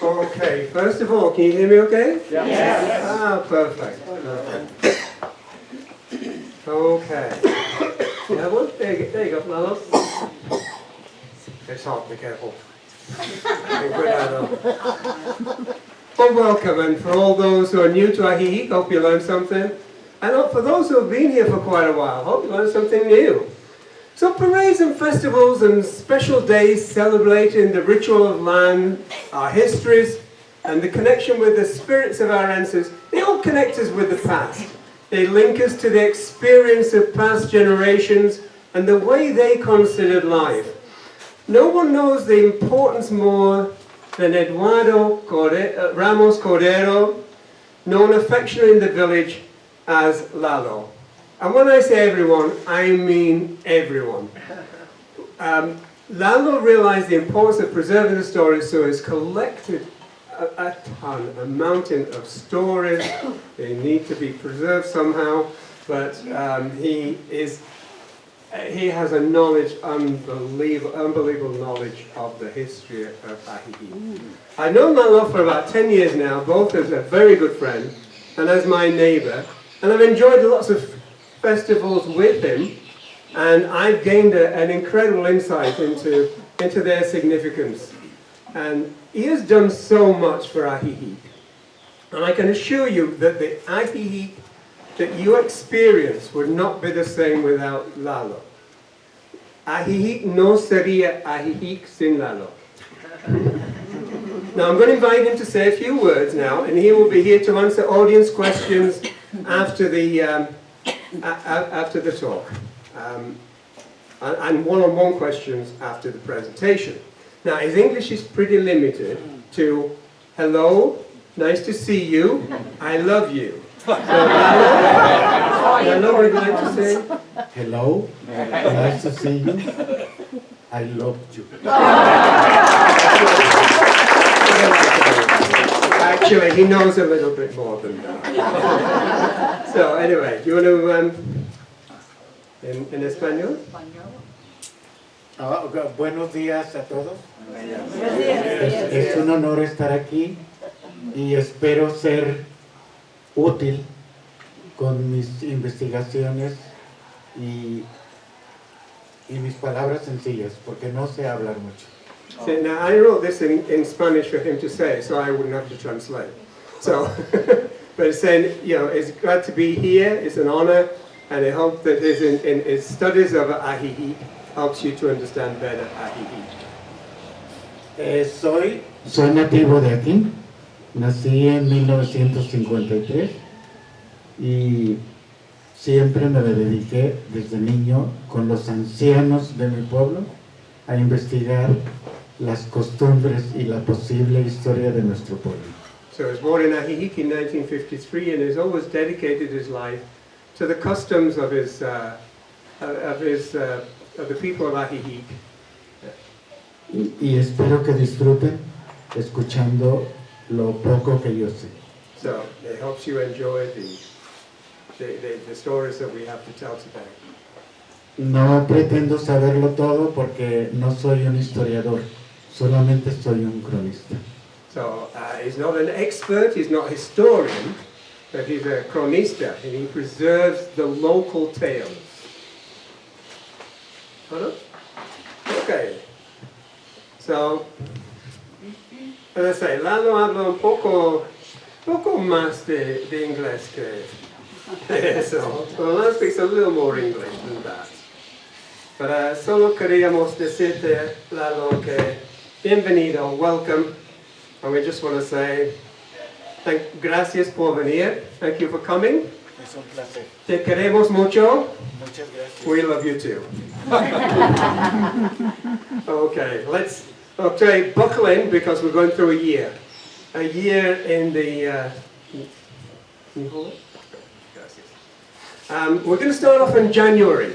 Okay, first of all, can you hear me okay? Yes. Ah, perfect. Okay. Yeah, well, there you go, Lalo. It's hot, be careful. Well, welcome, and for all those who are new to Ajijic, hope you learned something. And for those who have been here for quite a while, hope you learned something new. So parades and festivals and special days celebrating the ritual of land, our histories, and the connection with the spirits of our ancestors, they all connect us with the past. They link us to the experience of past generations and the way they considered life. No one knows the importance more than Eduardo Ramos, known affectionately in the village as Lalo. And when I say everyone, I mean everyone. Lalo realized the importance of preserving the stories, so he's collected a mountain of stories. They need to be preserved somehow, but he has a knowledge, unbelievable knowledge of the history of Ajijic. I've known Lalo for about 10 years now, both as a very good friend and as my neighbor, and I've enjoyed lots of festivals with him, and I've gained an incredible insight into their significance. And he has done so much for Ajijic. And I can assure you that the Ajijic that you experience would not be the same without Lalo. Ajijic no sería Ajijic sin Lalo. Now I'm going to invite him to say a few words now, and he will be here to answer audience questions after the talk, and one-on-one questions after the presentation. Now, his English is pretty limited to hello, nice to see you, I love you. So, Lalo, what would you like to say? Hello, nice to see you, I love you. Actually, he knows a little bit more than that. So, anyway, do you want to, in español? Buenos días a todos. Es un honor estar aquí y espero ser útil con mis investigaciones y mis palabras sencillas, porque no sé hablar mucho. So, now, I wrote this in Spanish for him to say, so I wouldn't have to translate. So, but it's saying, you know, it's glad to be here, it's an honor, and I hope that his studies of Ajijic helps you to understand better Ajijic. Soy nativo de aquí, nací en 1953 y siempre me dediqué desde niño con los ancianos de mi pueblo a investigar las costumbres y la posible historia de nuestro pueblo. So he was born in Ajijic in 1953 and has always dedicated his life to the customs of the people of Ajijic. Y espero que disfruten escuchando lo poco que yo sé. So it helps you enjoy the stories that we have to tell today. No pretendo saberlo todo porque no soy un historiador, solamente soy un cronista. So he's not an expert, he's not a historian, but he's a cronista, and he preserves the local tales. Okay. So, as I say, Lalo habla un poco más de inglés que eso. Well, Lalo speaks a little more English than that. But solo queríamos decirte, Lalo, que bienvenido, welcome. And we just want to say, gracias por venir. Thank you for coming. Es un placer. Te queremos mucho. Muchas gracias. We love you too. Okay, let's buckle in because we're going through a year. A year in the... can you hold it? Gracias. We're going to start off in January,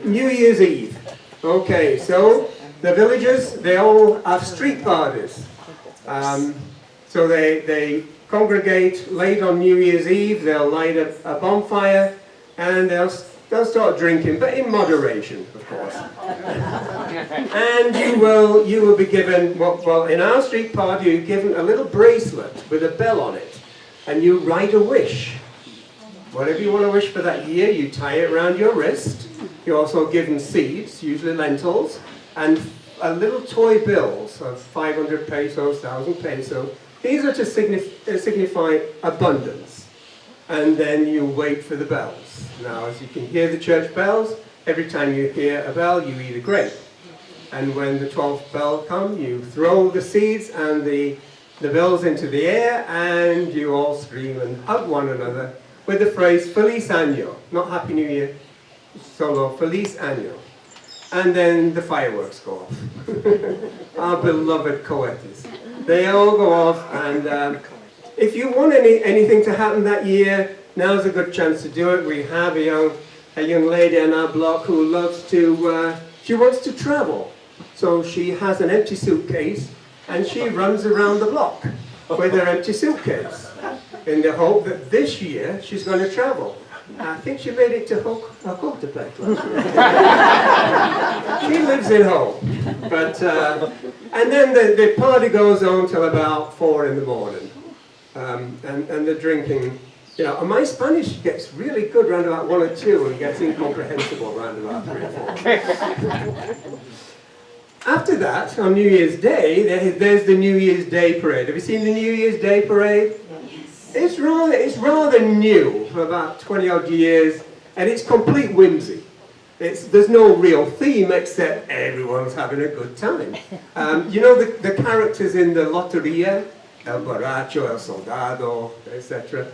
New Year's Eve. Okay, so the villagers, they all have street parties. So they congregate late on New Year's Eve, they'll light a bonfire, and they'll they'll start drinking, but in moderation, of course. And you will be given, well, in our street party, you're given a little bracelet with a bell on it, and you write a wish. Whatever you want to wish for that year, you tie it around your wrist. You're also given seeds, usually lentils, and little toy bills of 500 pesos, 1,000 pesos. These are to signify abundance. And then you wait for the bells. Now, as you can hear the church bells, every time you hear a bell, you eat a grape. And when the 12th bell comes, you throw the seeds and the bells into the air, and you all scream and hug one another with the phrase, Feliz Año, not Happy New Year, solo, Feliz Año. And then the fireworks go off. Our beloved cohetes. They all go off, and if you want anything to happen that year, now's a good chance to do it. We have a young lady in our block who loves to, she wants to travel. So she has an empty suitcase, and she runs around the block with her empty suitcase in the hope that this year she's going to travel. I think she made it to Hocotepec last year. She lives in Hope. But, and then the party goes on till about 4 in the morning. And the drinking, you know, and my Spanish gets really good round about 1 or 2 and gets incomprehensible round about 3 or 4. After that, on New Year's Day, there's the New Year's Day parade. Have you seen the New Year's Day parade? It's rather new, for about 20 odd years, and it's complete whimsy. There's no real theme except everyone's having a good time. You know the characters in the Loteria, El Borracho, El Soldado, etc.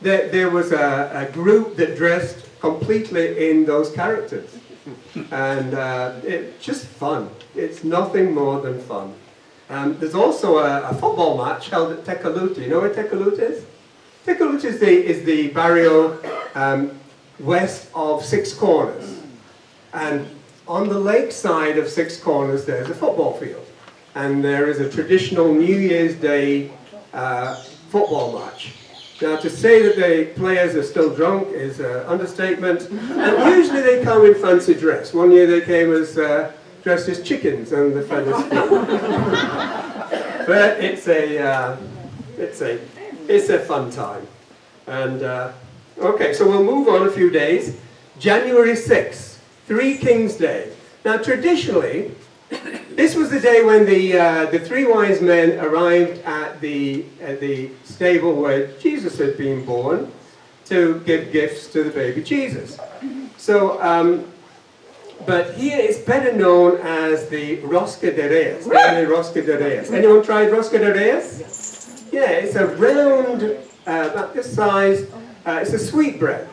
There was a group that dressed completely in those characters. And it's just fun. It's nothing more than fun. There's also a football match held at Tecolote. You know where Tecolote is? Tecolote is the barrio west of Six Corners. And on the lake side of Six Corners there's a football field. And there is a traditional New Year's Day football match. Now, to say that the players are still drunk is an understatement, and usually they come in fancy dress. One year they came as dressed as chickens on the feathers field. But it's a fun time. And okay, so we'll move on a few days. January 6th, Three Kings Day. Now, traditionally, this was the day when the 3 wise men arrived at the stable where Jesus had been born to give gifts to the baby Jesus. So, but here it's better known as the Rosca de Reyes. Rosca de Reyes. Anyone tried Rosca de Reyes? Yeah, it's a round, about this size. It's a sweet bread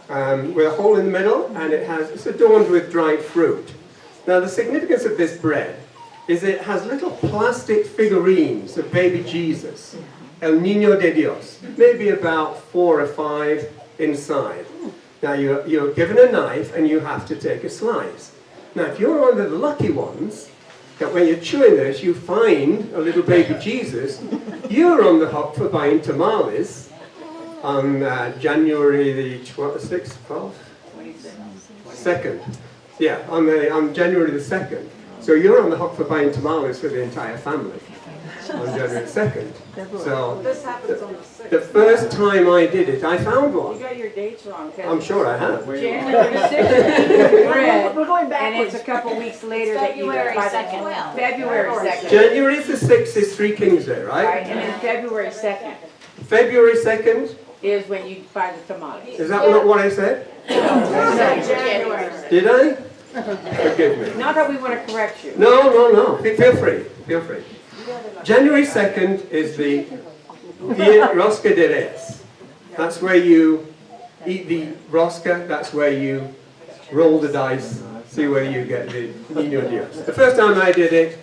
with a hole in the middle, and it's adorned with dried fruit. Now, the significance of this bread is it has little plastic figurines of baby Jesus, El Niño de Dios, maybe about 4 or 5 inside. Now, you're given a knife and you have to take a slice. Now, if you're one of the lucky ones, that when you're chewing this, you find a little baby Jesus, you're on the hook for buying tamales on January the 6th, 12th? 2nd. Yeah, on January the 2nd. So you're on the hook for buying tamales for the entire family on January 2nd. So This happens on the 6th. the first time I did it, I found one. You got your dates wrong. I'm sure I have. January 6th, bread, We're going and backwards. it's a couple weeks later that you February buy the 2nd. February 2nd. January the 6th is Three Kings Day, Right, right? and then February 2nd February 2nd, is when you buy the tamales. is that not what I said? January. Did I? Forgive me. Not that we want to correct you. No. Feel free. Feel free. January 2nd is the Rosca de Reyes. That's where you eat the rosca. That's where you roll the dice, see where you get the Niño Dios. The first time I did it,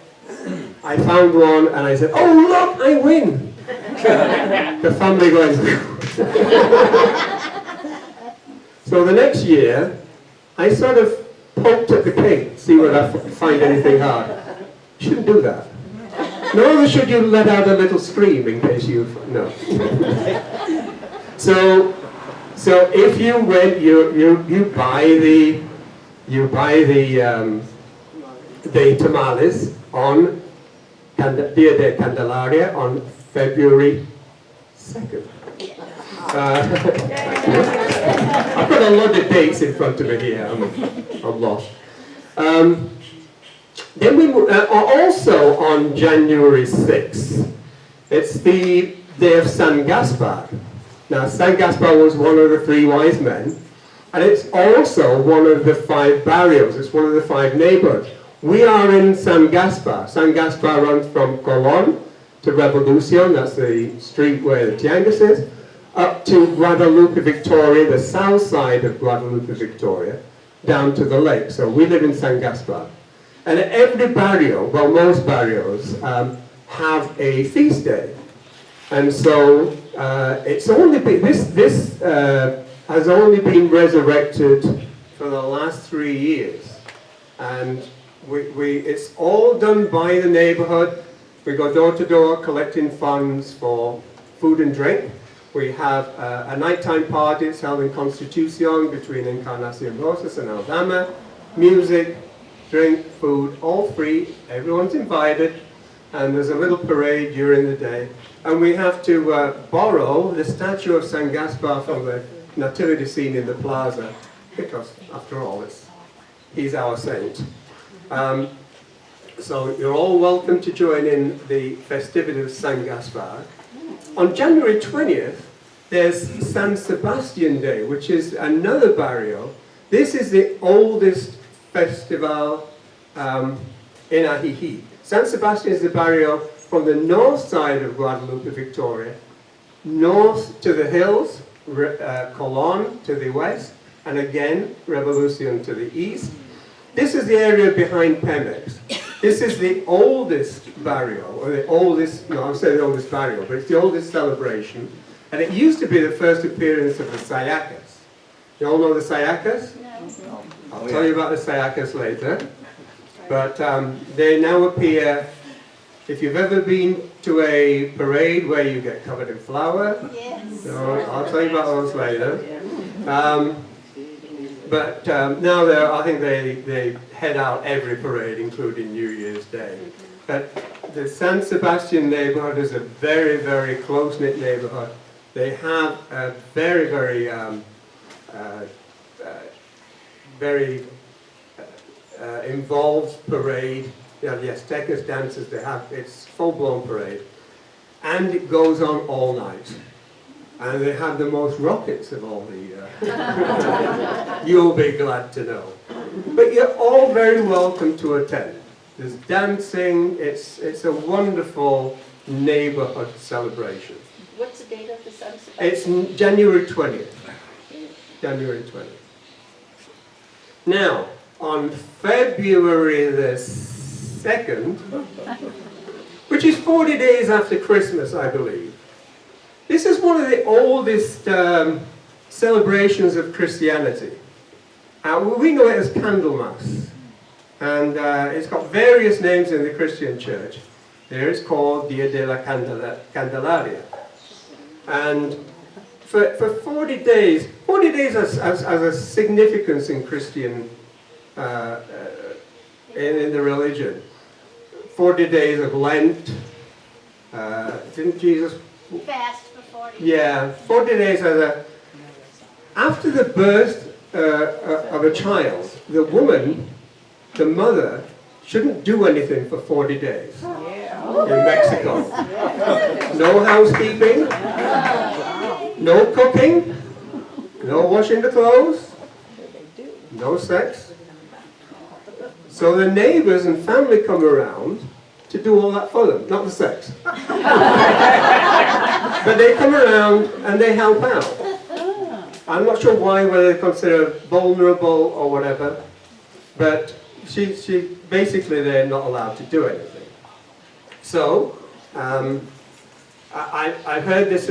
I found one and I said, "Oh look, I win!" The family going. So the next year, I sort of poked at the cake, see whether I find anything hard. You shouldn't do that. Nor should you let out a little scream in case you... No. So, So if you went, you buy the tamales on Dia de Candelaria on February 2nd. I've got a lot of dates in front of me here. I'm lost. Then we also on January 6th. It's the day of San Gaspar. Now, San Gaspar was one of the 3 wise men, and it's also one of the 5 barrios. It's one of the 5 neighborhoods. We are in San Gaspar. San Gaspar runs from Colón to Revolucion, that's the street where the Tianguis is, up to Guadalupe Victoria, the south side of Guadalupe Victoria, down to the lake. So we live in San Gaspar. And every barrio, well, most barrios, have a feast day. And so it's only been, this has only been resurrected for the last 3 years. And it's all done by the neighborhood. We go door to door collecting funds for food and drink. We have a nighttime party. It's held in Constitucion between Encarnacion Rosas and Aldama. Music, drink, food, all free. Everyone's invited. And there's a little parade during the day. And we have to borrow the statue of San Gaspar from the nativity scene in the plaza, because after all, he's our saint. So you're all welcome to join in the festivities of San Gaspar. On January 20th, there's San Sebastian Day, which is another barrio. This is the oldest festival in Ajijic. San Sebastian is the barrio from the north side of Guadalupe Victoria, north to the hills, Colón to the west, and again, Revolucion to the east. This is the area behind Pemex. This is the oldest barrio, or the oldest, no, I'm saying the oldest barrio, but it's the oldest celebration. And it used to be the first appearance of the Sayacas. You all know the Sayacas? No. I'll tell you about the Sayacas later. But they now appear, if you've ever been to a parade where you get covered in flour, yes. So I'll tell you about those later. But now I think they head out every parade, including New Year's Day. But the San Sebastian neighborhood is a very, very close-knit neighborhood. They have a very, very, involved parade. You know, the Aztecas dances, it's full-blown parade. And it goes on all night. And they have the most rockets of all the, you'll be glad to know. But you're all very welcome to attend. There's dancing, it's a wonderful neighborhood celebration. What's the date of the San Sebastian? It's January 20th. January 20th. Now, on February the 2nd, which is 40 days after Christmas, I believe, this is one of the oldest celebrations of Christianity. We know it as Candlemas, and it's got various names in the Christian church. There it's called Dia de la Candelaria. And for 40 days has a significance in Christian, in the religion. 40 days of Lent. Didn't Jesus fast for 40 days? Yeah, 40 days after the birth of a child, the woman, the mother, shouldn't do anything for 40 days in Mexico. No housekeeping, no cooking, no washing the clothes, no sex. So the neighbors and family come around to do all that for them, not the sex. But they come around and they help out. I'm not sure why, whether they consider her vulnerable or whatever, but she basically they're not allowed to do anything. So I've heard this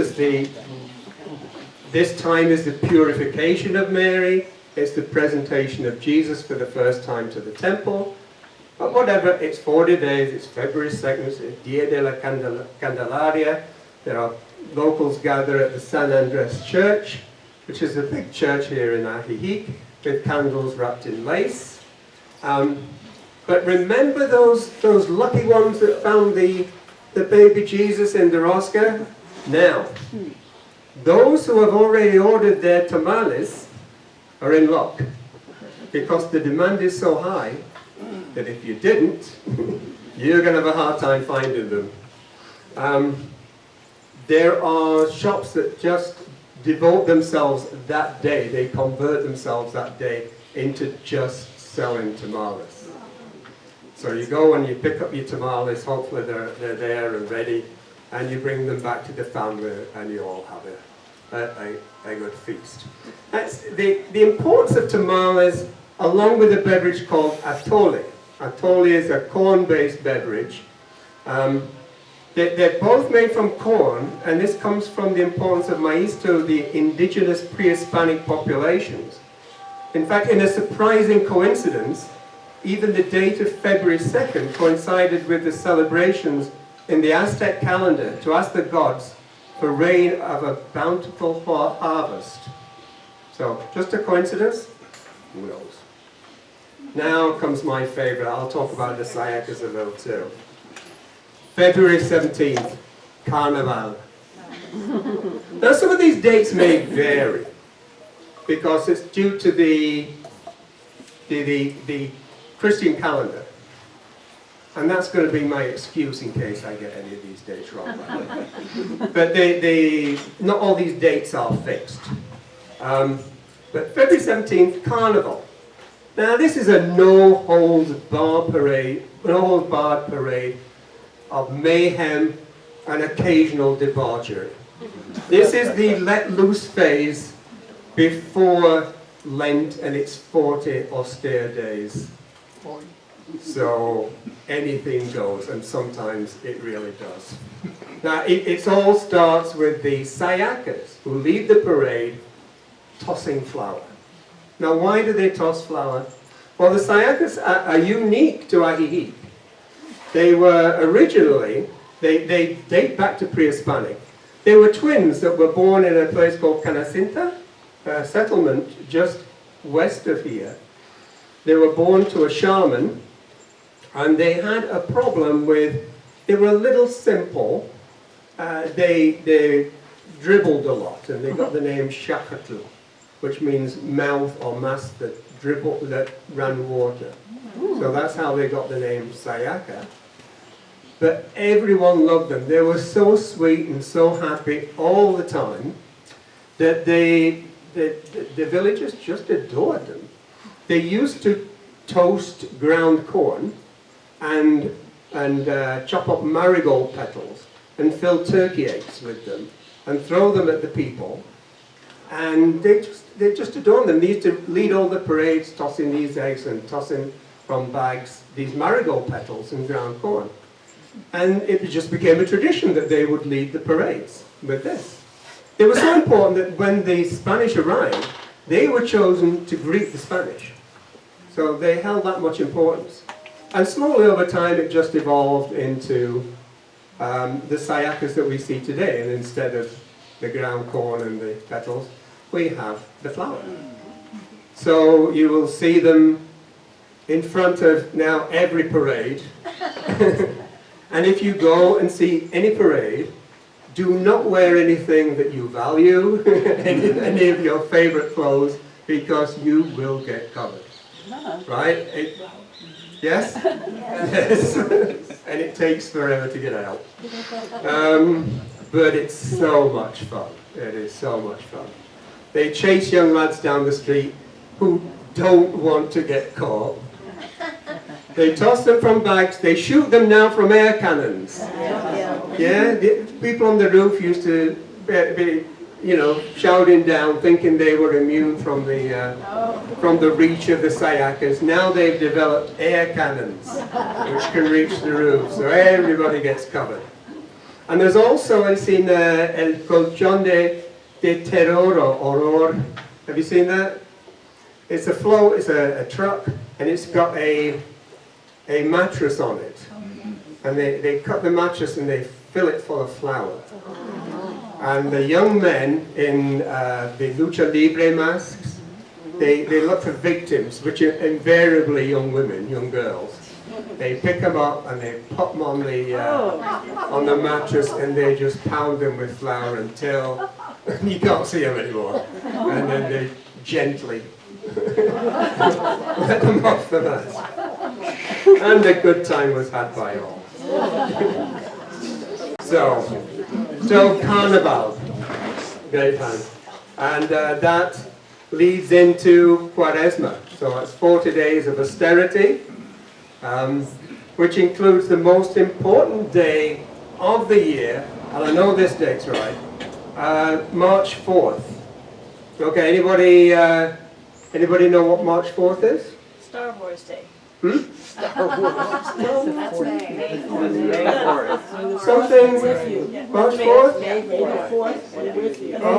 time is the purification of Mary. It's the presentation of Jesus for the first time to the temple. But whatever, it's 40 days, it's February 2nd, it's Dia de la Candelaria. There are locals gather at the San Andres Church, which is a big church here in Ajijic, with candles wrapped in lace. But remember those lucky ones that found the baby Jesus in the rosca? Now, those who have already ordered their tamales are in luck, because the demand is so high that if you didn't, you're going to have a hard time finding them. There are shops that just devote themselves that day, they convert themselves that day into just selling tamales. So you go and you pick up your tamales, hopefully they're there and ready, and you bring them back to the family and you all have a good feast. That's the importance of tamales, along with a beverage called atole. Atole is a corn-based beverage. They're both made from corn, and this comes from the importance of maize to the indigenous pre-Hispanic populations. In fact, in a surprising coincidence, even the date of February 2nd coincided with the celebrations in the Aztec calendar to ask the gods for rain of a bountiful harvest. So, just a coincidence? Who knows? Now comes my favorite. I'll talk about the sayacas a little too. February 17th, Carnival. Now some of these dates may vary because it's due to the Christian calendar. And that's going to be my excuse in case I get any of these dates wrong. But not all these dates are fixed. But February 17th, Carnival. Now this is a no-holds-barred parade of mayhem and occasional debauchery. This is the let-loose phase before Lent and its 40 austere days. So anything goes, and sometimes it really does. Now it all starts with the sayacas, who lead the parade tossing flour. Now why do they toss flour? Well, the sayacas are unique to Ajijic. They were originally, they date back to pre-Hispanic. They were twins that were born in a place called Canacinta, a settlement just west of here. They were born to a shaman, and they had a problem with, they were a little simple. They dribbled a lot, and they got the name Shakatl, which means mouth or mass that ran water. So that's how they got the name Sayaca. But everyone loved them. They were so sweet and so happy all the time that the villagers just adored them. They used to toast ground corn and chop up marigold petals and fill turkey eggs with them and throw them at the people. And they just adored them. They used to lead all the parades, tossing these eggs and tossing from bags these marigold petals and ground corn. And it just became a tradition that they would lead the parades with this. They were so important that when the Spanish arrived, they were chosen to greet the Spanish. So they held that much importance. And slowly over time it just evolved into the sayacas that we see today. And instead of the ground corn and the petals, we have the flour. So you will see them in front of now every parade. And if you go and see any parade, do not wear anything that you value, any of your favorite clothes, because you will get covered. Right? Yes? Yes. And it takes forever to get out. But it's so much fun. It is so much fun. They chase young lads down the street who don't want to get caught. They toss them from bags. They shoot them now from air cannons. Yeah, the people on the roof used to be, shouting down, thinking they were immune from the reach of the sayacas. Now they've developed air cannons, which can reach the roof, so everybody gets covered. And there's also, I've seen El Colchón de Terror or Horror. Have you seen that? It's a float, it's a truck, and it's got a mattress on it. And they cut the mattress and they fill it full of flour. And the young men in the lucha libre masks, they look for victims, which are invariably young women, young girls. They pick them up and they put them on the mattress, and they just pound them with flour until you can't see them anymore. And then they gently let them off the mask. And a good time was had by all. So Carnival, great time. And that leads into Quaresma. So it's 40 days of austerity, which includes the most important day of the year, and I know this date's right, March 4th. Okay, anybody know what March 4th is? Star Wars Day. That's May. Something, March 4th? May the 4th. Oh,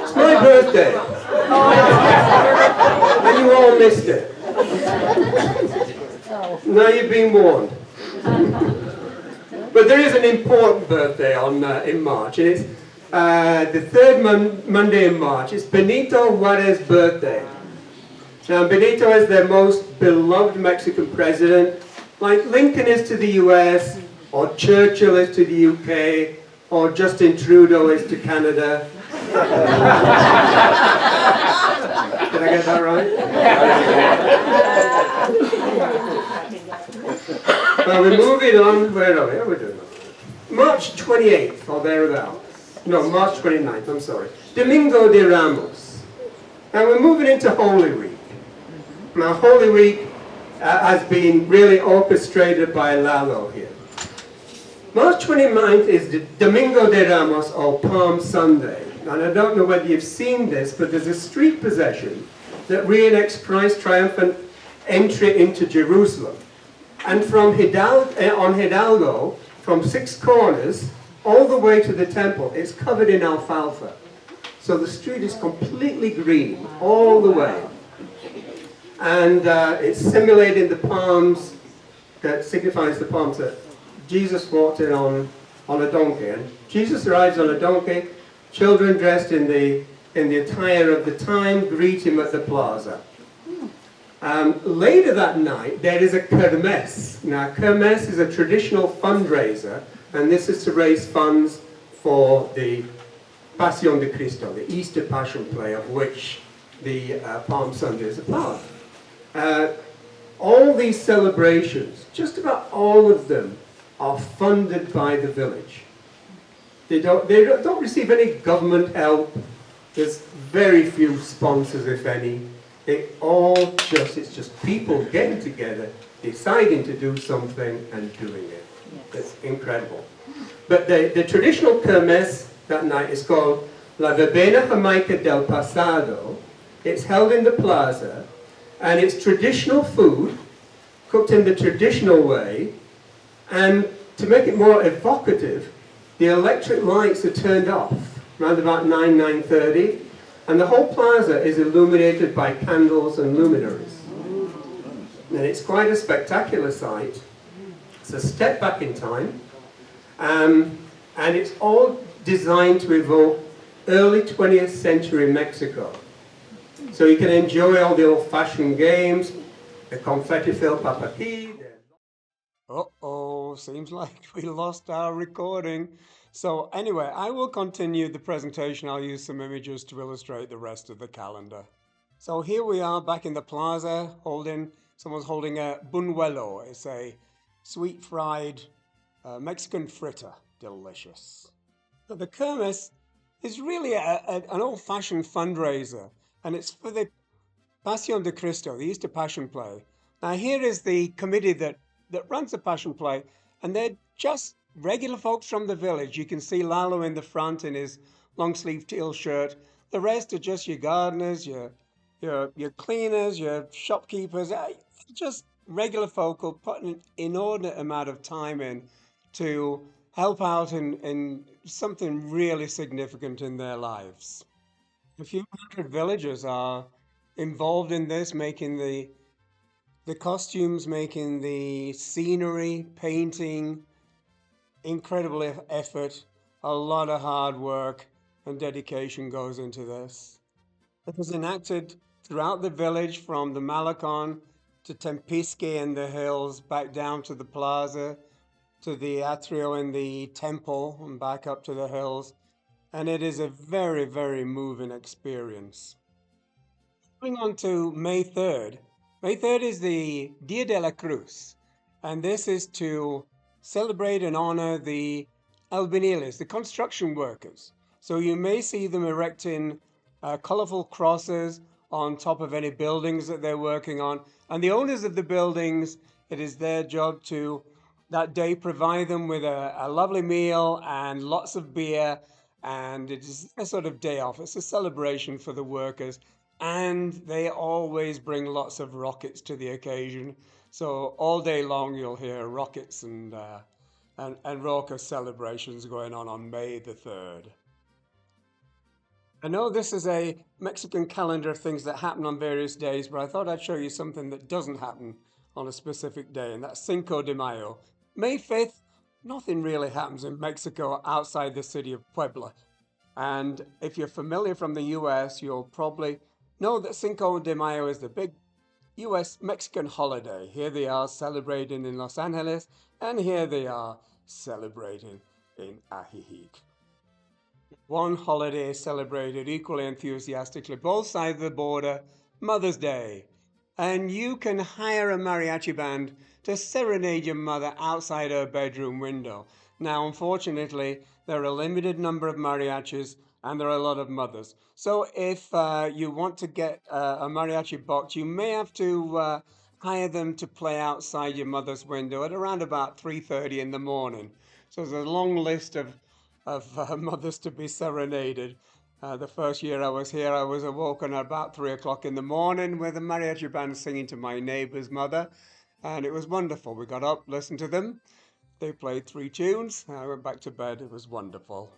it's my birthday. And you all missed it. Now you've been warned. But there is an important birthday in March, and it's the third Monday in March. It's Benito Juárez's birthday. Now, Benito is the most beloved Mexican president, like Lincoln is to the US, or Churchill is to the UK, or Justin Trudeau is to Canada. Did I get that right? Well, we're moving on. Where are we? How are we doing? March 28th, or thereabouts. No, March 29th, I'm sorry. Domingo de Ramos. And we're moving into Holy Week. Now, Holy Week has been really orchestrated by Lalo here. March 29th is the Domingo de Ramos, or Palm Sunday. And I don't know whether you've seen this, but there's a street procession that reenacts Christ's triumphant entry into Jerusalem. And from Hidalgo, from Six Corners, all the way to the temple, it's covered in alfalfa. So the street is completely green, all the way. And it's simulating the palms, that signifies the palms that Jesus walked in on a donkey. And Jesus arrives on a donkey, children dressed in the attire of the time greet him at the plaza. Later that night, there is a kermesse. Now, kermesse is a traditional fundraiser, and this is to raise funds for the Pasión de Cristo, the Easter Passion Play, of which the Palm Sunday is a part. All these celebrations, just about all of them, are funded by the village. They don't receive any government help. There's very few sponsors, if any. It's just people getting together, deciding to do something and doing it. It's incredible. But the traditional kermesse that night is called La Verbena Jamaica del Pasado. It's held in the plaza, and it's traditional food, cooked in the traditional way, and to make it more evocative, the electric lights are turned off around about 9:30, and the whole plaza is illuminated by candles and luminaries. And it's quite a spectacular sight. It's a step back in time, and it's all designed to evoke early 20th century Mexico. So you can enjoy all the old-fashioned games, the confetti-filled papaki. Uh-oh, seems like we lost our recording. So anyway, I will continue the presentation. I'll use some images to illustrate the rest of the calendar. So here we are back in the plaza, someone's holding a buñuelo. It's a sweet fried Mexican fritter, delicious. But the kermesse is really an old-fashioned fundraiser, and it's for the Pasión de Cristo, the Easter Passion Play. Now here is the committee that runs the Passion Play, and they're just regular folks from the village. You can see Lalo in the front in his long-sleeve teal shirt. The rest are just your gardeners, your cleaners, your shopkeepers, just regular folk who put an inordinate amount of time in to help out in something really significant in their lives. A few hundred villagers are involved in this, making the costumes, making the scenery, painting, incredible effort. A lot of hard work and dedication goes into this. It was enacted throughout the village from the Malacon to Tempisque in the hills, back down to the plaza, to the atrio in the temple, and back up to the hills. And it is a very, very moving experience. Moving on to May 3rd. May 3rd is the Dia de la Cruz, and this is to celebrate and honor the albañiles, the construction workers. So you may see them erecting colorful crosses on top of any buildings that they're working on. And the owners of the buildings, it is their job to that day provide them with a lovely meal and lots of beer. And it is a sort of day off. It's a celebration for the workers. And they always bring lots of rockets to the occasion. So all day long you'll hear rockets and raucous celebrations going on May the 3rd. I know this is a Mexican calendar of things that happen on various days, but I thought I'd show you something that doesn't happen on a specific day, and that's Cinco de Mayo. May 5th, nothing really happens in Mexico outside the city of Puebla. And if you're familiar from the US, you'll probably know that Cinco de Mayo is the big US Mexican holiday. Here they are celebrating in Los Angeles, and here they are celebrating in Ajijic. One holiday is celebrated equally enthusiastically, both sides of the border, Mother's Day. And you can hire a mariachi band to serenade your mother outside her bedroom window. Now, unfortunately, there are a limited number of mariachis and there are a lot of mothers. So if you want to get a mariachi box, you may have to hire them to play outside your mother's window at around about 3:30 in the morning. So there's a long list of mothers to be serenaded. The first year I was here, I was awoken at about 3 o'clock in the morning with a mariachi band singing to my neighbor's mother, and it was wonderful. We got up, listened to them. They played 3 tunes. I went back to bed. It was wonderful.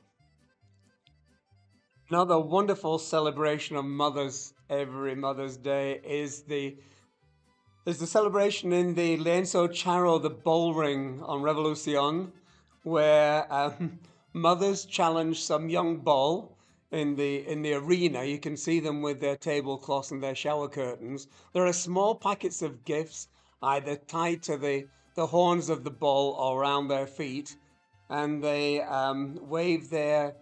Another wonderful celebration of mothers every Mother's Day is the celebration in the Lienzo Charro, the bull ring on Revolucion, where mothers challenge some young bull in the arena. You can see them with their tablecloths and their shower curtains. There are small packets of gifts either tied to the horns of the bull or around their feet, and they wave their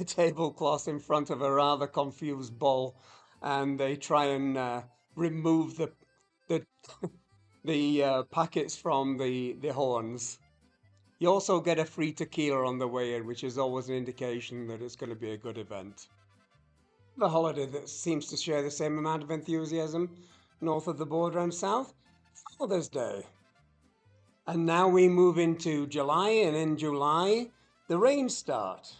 tablecloths in front of a rather confused bull, and they try and remove the packets from the horns. You also get a free tequila on the way in, which is always an indication that it's going to be a good event. The holiday that seems to share the same amount of enthusiasm north of the border and south, Father's Day. And now we move into July, and in July, the rains start.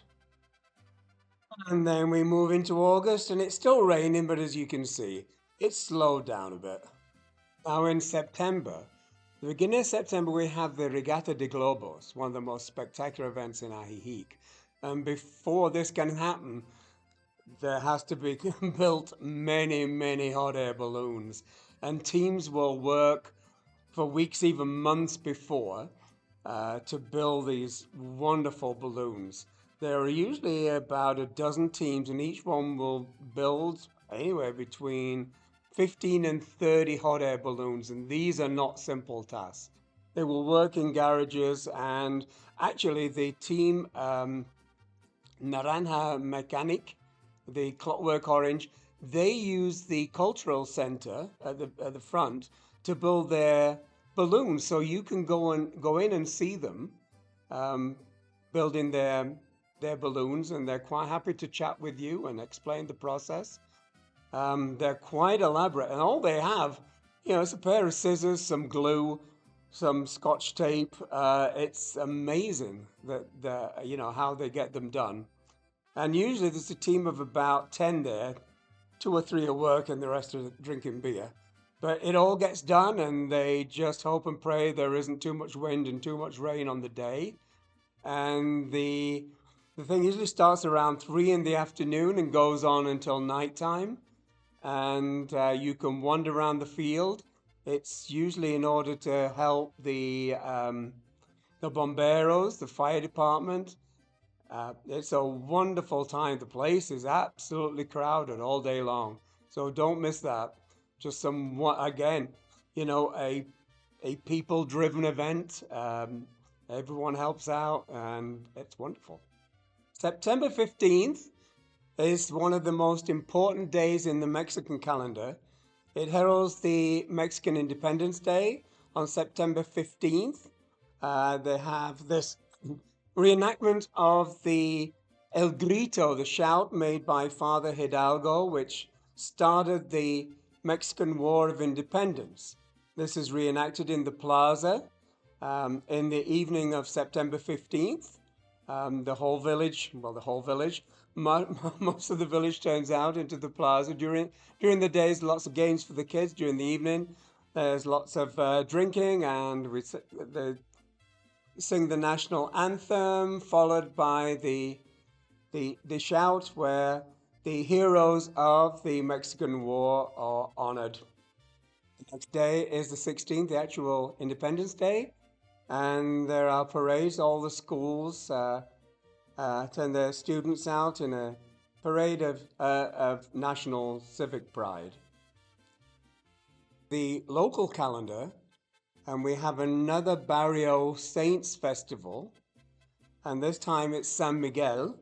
And then we move into August, and it's still raining, but as you can see, it's slowed down a bit. Now in September, the beginning of September, we have the Regata de Globos, one of the most spectacular events in Ajijic. And before this can happen, there has to be built many, many hot air balloons. And teams will work for weeks, even months before, to build these wonderful balloons. There are usually about a dozen teams, and each one will build anywhere between 15 and 30 hot air balloons, and these are not simple tasks. They will work in garages, and actually the team Naranja Mechanic, the Clockwork Orange, they use the cultural center at the front to build their balloons, so you can go in and see them building their balloons, and they're quite happy to chat with you and explain the process. They're quite elaborate, and all they have, is a pair of scissors, some glue, some scotch tape. It's amazing that how they get them done. And usually there's a team of about 10 there, 2 or 3 at work, and the rest are drinking beer. But it all gets done, and they just hope and pray there isn't too much wind and too much rain on the day. And the thing usually starts around 3 in the afternoon and goes on until nighttime. And you can wander around the field. It's usually in order to help the the bomberos, the fire department. It's a wonderful time. The place is absolutely crowded all day long. So don't miss that. Just again, a people-driven event. Everyone helps out, and it's wonderful. September 15th is one of the most important days in the Mexican calendar. It heralds the Mexican Independence Day on September 15th. They have this reenactment of the El Grito, the shout made by Father Hidalgo, which started the Mexican War of Independence. This is reenacted in the plaza in the evening of September 15th. The whole village, most of the village turns out into the plaza. During the days, lots of games for the kids. During the evening, there's lots of drinking, and they sing the national anthem, followed by the shout where the heroes of the Mexican War are honored. The next day is the 16th, the actual Independence Day, and there are parades. All the schools send their students out in a parade of national civic pride. The local calendar, and we have another Barrio Saints Festival, and this time it's San Miguel.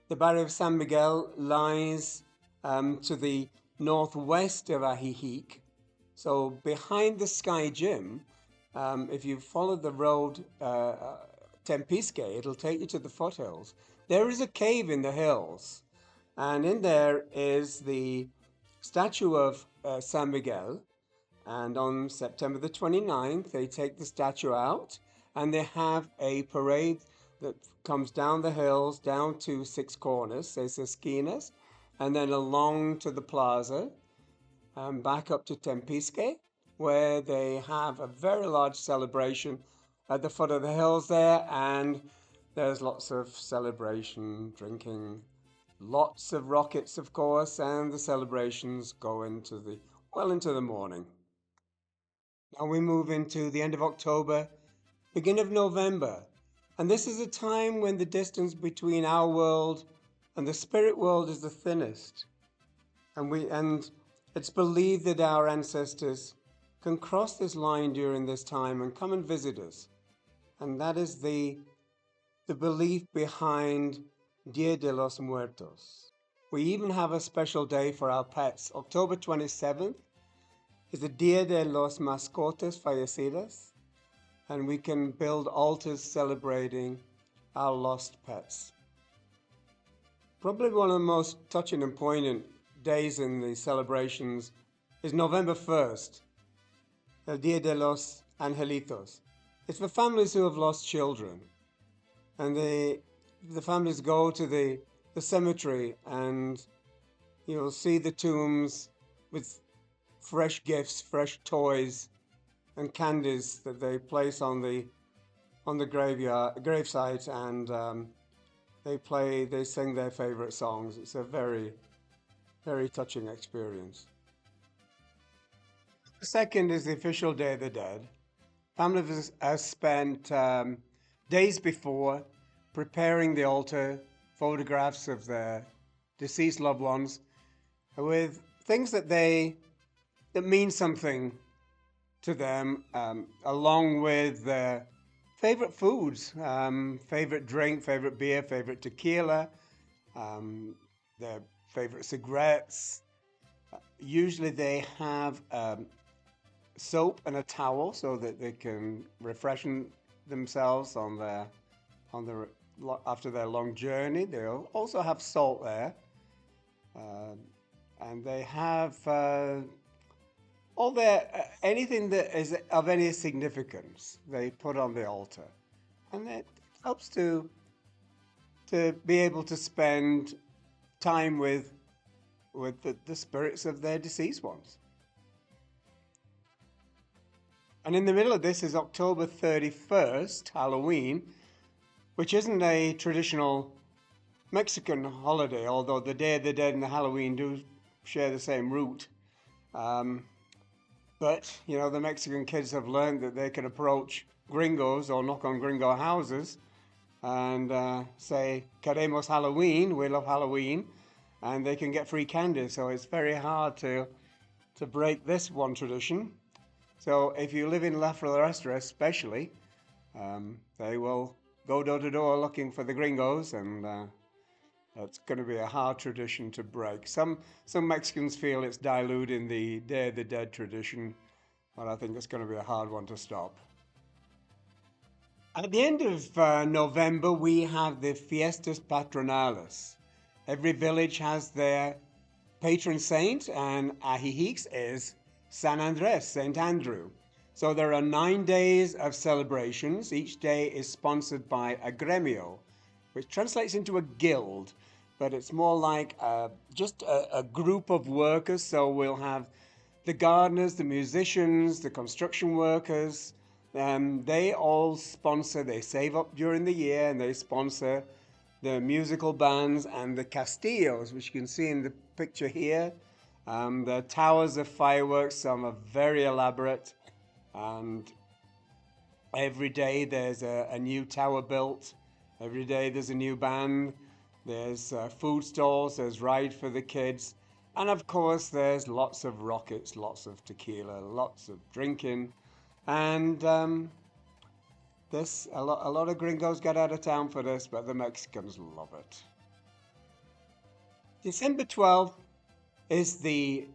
The barrio of San Miguel lies to the northwest of Ajijic. So behind the Sky Gym, if you follow the road Tempisque, it'll take you to the foothills. There is a cave in the hills, and in there is the statue of San Miguel. And on September the 29th, they take the statue out, and they have a parade that comes down the hills, down to Six Corners, Seis Esquinas, and then along to the plaza, and back up to Tempisque, where they have a very large celebration at the foot of the hills there, and there's lots of celebration, drinking, lots of rockets, of course, and the celebrations go into the morning. Now we move into the end of October, beginning of November, and this is a time when the distance between our world and the spirit world is the thinnest, and it's believed that our ancestors can cross this line during this time and come and visit us, and that is the belief behind Dia de los Muertos. We even have a special day for our pets. October 27th is the Dia de los Mascotas Fallecidas, and we can build altars celebrating our lost pets. Probably one of the most touching and poignant days in the celebrations is November 1st, el Dia de los Angelitos. It's for families who have lost children, and the families go to the cemetery, and you'll see the tombs with fresh gifts, fresh toys, and candies that they place on the gravesite, and they sing their favorite songs. It's a very, very touching experience. The second is the official Day of the Dead. Families have spent days before preparing the altar, photographs of their deceased loved ones, with things that mean something to them, along with their favorite foods, favorite drink, favorite beer, favorite tequila, their favorite cigarettes. Usually they have soap and a towel so that they can refreshen themselves after their long journey. They'll also have salt there, and they have all their anything that is of any significance they put on the altar, and it helps to be able to spend time with the spirits of their deceased ones. And in the middle of this is October 31st, Halloween, which isn't a traditional Mexican holiday, although the Day of the Dead and the Halloween do share the same root. But, the Mexican kids have learned that they can approach gringos or knock on gringo houses and say, queremos Halloween, we love Halloween, and they can get free candy. So it's very hard to break this one tradition. So if you live in La Floresta especially, they will go door to door looking for the gringos, and it's going to be a hard tradition to break. Some Mexicans feel it's diluting the Day of the Dead tradition, but I think it's going to be a hard one to stop. At the end of November, we have the fiestas patronales. Every village has their patron saint, and Ajijic is San Andres, St. Andrew. So there are 9 days of celebrations. Each day is sponsored by a gremio, which translates into a guild, but it's more like just a group of workers. So we'll have the gardeners, the musicians, the construction workers. They all sponsor, they save up during the year and they sponsor the musical bands and the castillos, which you can see in the picture here. The towers of fireworks, some are very elaborate, and every day there's a new tower built. Every day there's a new band. There's food stalls, there's ride for the kids, and of course there's lots of rockets, lots of tequila, lots of drinking, and a lot of gringos get out of town for this, but the Mexicans love it. December 12th is the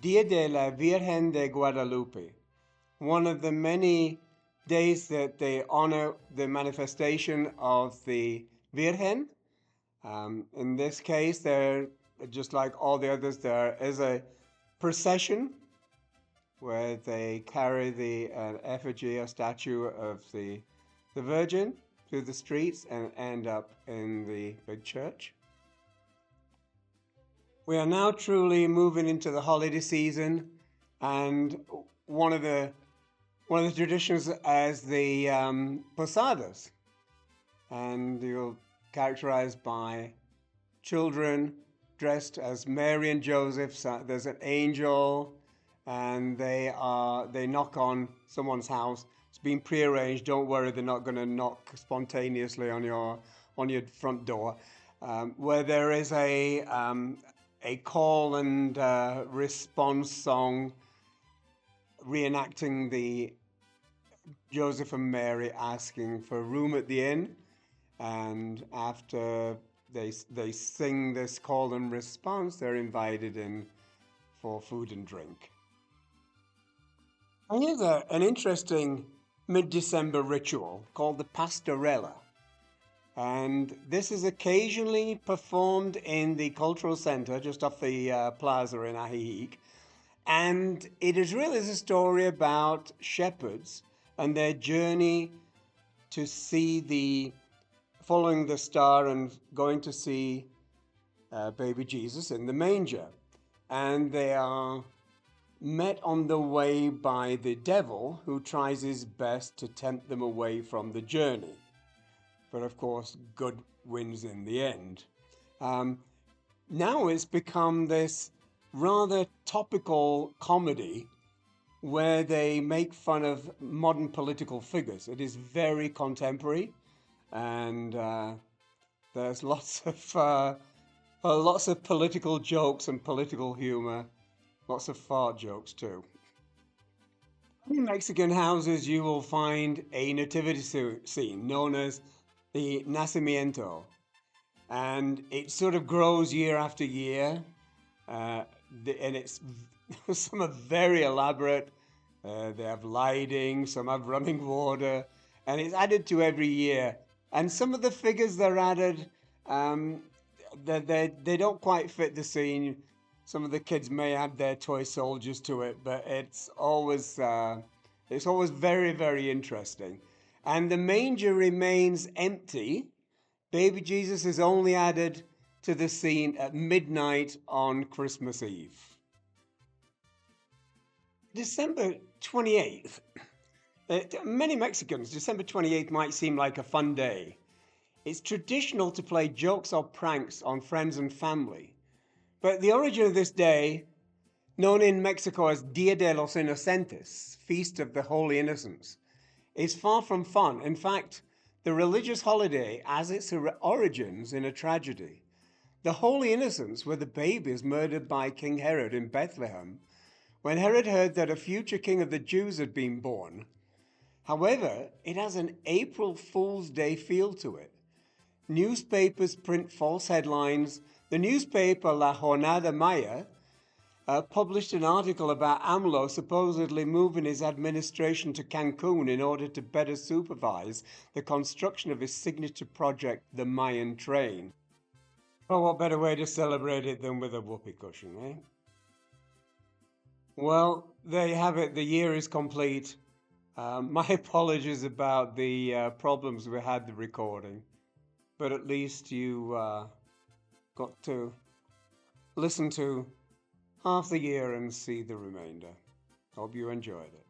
Dia de la Virgen de Guadalupe, one of the many days that they honor the manifestation of the Virgen. In this case, they're just like all the others. There is a procession where they carry an effigy, a statue of the Virgin, through the streets and end up in the big church. We are now truly moving into the holiday season, and one of the traditions is the posadas, and you're characterized by children dressed as Mary and Joseph. So there's an angel, and they knock on someone's house. It's been prearranged. Don't worry, they're not going to knock spontaneously on your front door. Where there is a call and response song reenacting the Joseph and Mary asking for a room at the inn, and after they sing this call and response, they're invited in for food and drink. And here's an interesting mid-December ritual called the pastorela. And this is occasionally performed in the cultural center just off the plaza in Ajijic. And it is really a story about shepherds and their journey to see following the star and going to see baby Jesus in the manger. And they are met on the way by the devil, who tries his best to tempt them away from the journey. But of course, good wins in the end. Now it's become this rather topical comedy where they make fun of modern political figures. It is very contemporary, and there's lots of political jokes and political humor, lots of fart jokes too. In Mexican houses, you will find a nativity scene known as the nacimiento, and it sort of grows year after year, and it's some are very elaborate. They have lighting, some have running water, and it's added to every year. And some of the figures that are added, they don't quite fit the scene. Some of the kids may add their toy soldiers to it, but it's always very, very interesting. And the manger remains empty. Baby Jesus is only added to the scene at midnight on Christmas Eve. December 28th. Many Mexicans, December 28th might seem like a fun day. It's traditional to play jokes or pranks on friends and family. But the origin of this day, known in Mexico as Dia de los Inocentes, Feast of the Holy Innocents, is far from fun. In fact, the religious holiday has its origins in a tragedy. The Holy Innocents were the babies murdered by King Herod in Bethlehem when Herod heard that a future king of the Jews had been born. However, it has an April Fool's Day feel to it. Newspapers print false headlines. The newspaper La Jornada Maya published an article about AMLO supposedly moving his administration to Cancun in order to better supervise the construction of his signature project, the Mayan Train. Oh, what better way to celebrate it than with a whoopee cushion, eh? Well, there you have it. The year is complete. My apologies about the problems we had the recording, but at least you got to listen to half the year and see the remainder. Hope you enjoyed it.